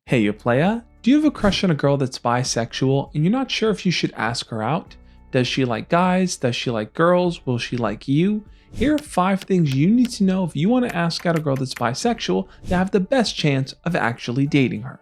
Hey, you playa, do you have a crush on a girl that's bisexual and you're not sure if you should ask her out? Does she like guys? Does she like girls? Will she like you? Here are 5 things you need to know if you want to ask out a girl that's bisexual to have the best chance of actually dating her.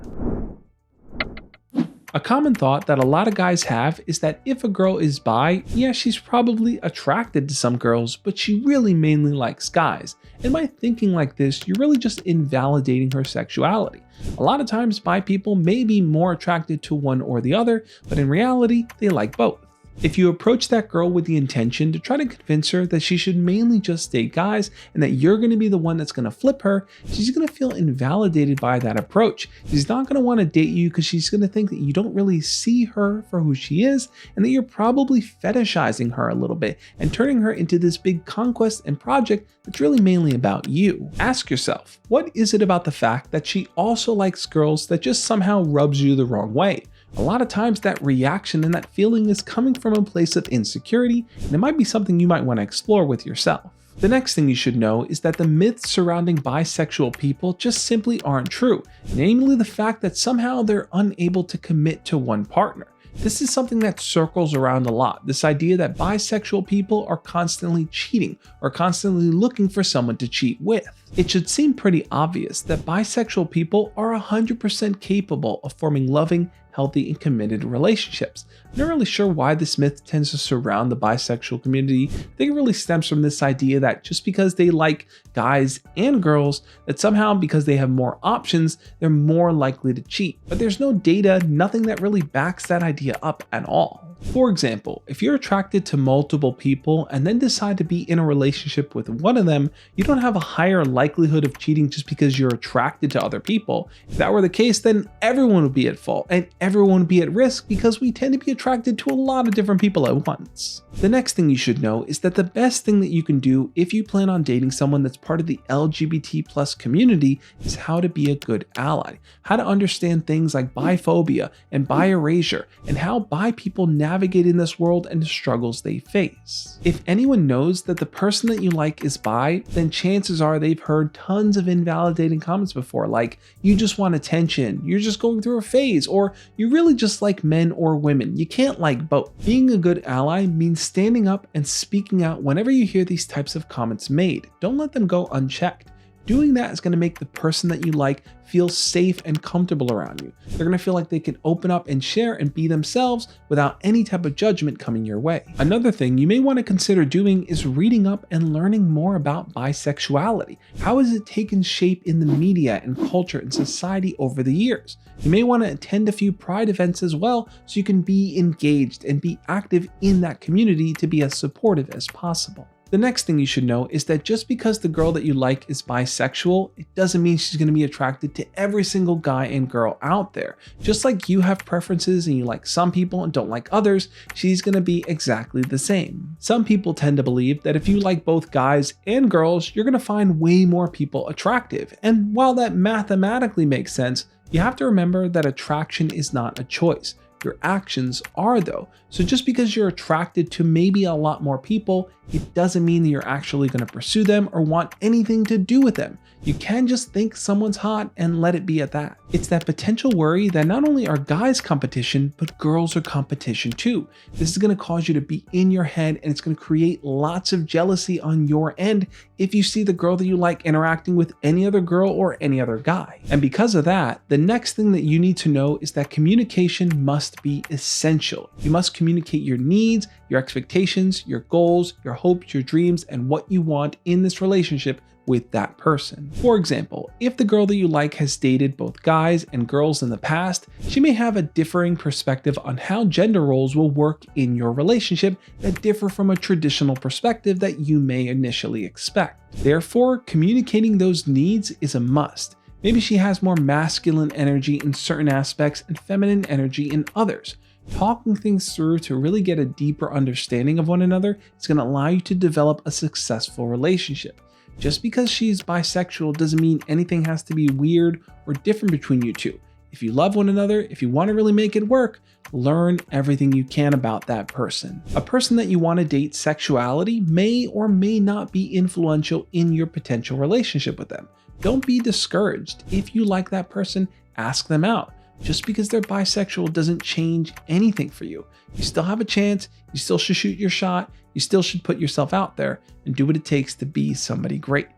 A common thought that a lot of guys have is that if a girl is bi, yeah, she's probably attracted to some girls, but she really mainly likes guys. And by thinking like this, you're really just invalidating her sexuality. A lot of times, bi people may be more attracted to one or the other, but in reality, they like both. If you approach that girl with the intention to try to convince her that she should mainly just date guys and that you're going to be the one that's going to flip her, she's going to feel invalidated by that approach. She's not going to want to date you because she's going to think that you don't really see her for who she is and that you're probably fetishizing her a little bit and turning her into this big conquest and project that's really mainly about you. Ask yourself, what is it about the fact that she also likes girls that just somehow rubs you the wrong way? A lot of times that reaction and that feeling is coming from a place of insecurity, and it might be something you might want to explore with yourself. The next thing you should know is that the myths surrounding bisexual people just simply aren't true, namely the fact that somehow they're unable to commit to one partner. This is something that circles around a lot, this idea that bisexual people are constantly cheating or constantly looking for someone to cheat with. It should seem pretty obvious that bisexual people are 100% capable of forming loving, healthy, and committed relationships. I'm not really sure why this myth tends to surround the bisexual community. I think it really stems from this idea that just because they like guys and girls, that somehow because they have more options, they're more likely to cheat. But there's no data, nothing that really backs that idea up at all. For example, if you're attracted to multiple people and then decide to be in a relationship with one of them, you don't have a higher likelihood of cheating just because you're attracted to other people. If that were the case, then everyone would be at fault and everyone would be at risk because we tend to be attracted to a lot of different people at once. The next thing you should know is that the best thing that you can do if you plan on dating someone that's part of the LGBT+ community is how to be a good ally, how to understand things like biphobia and bi erasure, and how bi people navigate in this world and the struggles they face. If anyone knows that the person that you like is bi, then chances are they've heard tons of invalidating comments before, like, you just want attention, you're just going through a phase, or you really just like men or women. You can't like both. Being a good ally means standing up and speaking out whenever you hear these types of comments made. Don't let them go unchecked. Doing that is going to make the person that you like feel safe and comfortable around you. They're going to feel like they can open up and share and be themselves without any type of judgment coming your way. Another thing you may want to consider doing is reading up and learning more about bisexuality. How has it taken shape in the media and culture and society over the years? You may want to attend a few Pride events as well so you can be engaged and be active in that community to be as supportive as possible. The next thing you should know is that just because the girl that you like is bisexual, it doesn't mean she's going to be attracted to every single guy and girl out there. Just like you have preferences and you like some people and don't like others, she's going to be exactly the same. Some people tend to believe that if you like both guys and girls, you're going to find way more people attractive. And while that mathematically makes sense, you have to remember that attraction is not a choice. Your actions are though. So just because you're attracted to maybe a lot more people, it doesn't mean that you're actually going to pursue them or want anything to do with them. You can just think someone's hot and let it be at that. It's that potential worry that not only are guys competition, but girls are competition too. This is going to cause you to be in your head and it's going to create lots of jealousy on your end if you see the girl that you like interacting with any other girl or any other guy. And because of that, the next thing that you need to know is that communication must be essential. You must communicate your needs, your expectations, your goals, your hopes, your dreams, and what you want in this relationship with that person. For example, if the girl that you like has dated both guys and girls in the past, she may have a differing perspective on how gender roles will work in your relationship that differ from a traditional perspective that you may initially expect. Therefore, communicating those needs is a must. Maybe she has more masculine energy in certain aspects and feminine energy in others. Talking things through to really get a deeper understanding of one another is going to allow you to develop a successful relationship. Just because she's bisexual doesn't mean anything has to be weird or different between you two. If you love one another, if you want to really make it work, learn everything you can about that person. A person that you want to date sexuality may or may not be influential in your potential relationship with them. Don't be discouraged. If you like that person, ask them out. Just because they're bisexual doesn't change anything for you. You still have a chance, you still should shoot your shot, you still should put yourself out there and do what it takes to be somebody great.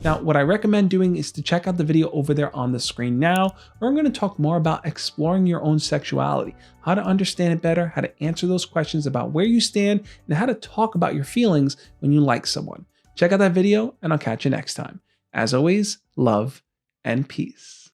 Now, what I recommend doing is to check out the video over there on the screen now, where I'm going to talk more about exploring your own sexuality, how to understand it better, how to answer those questions about where you stand, and how to talk about your feelings when you like someone. Check out that video, and I'll catch you next time. As always, love and peace.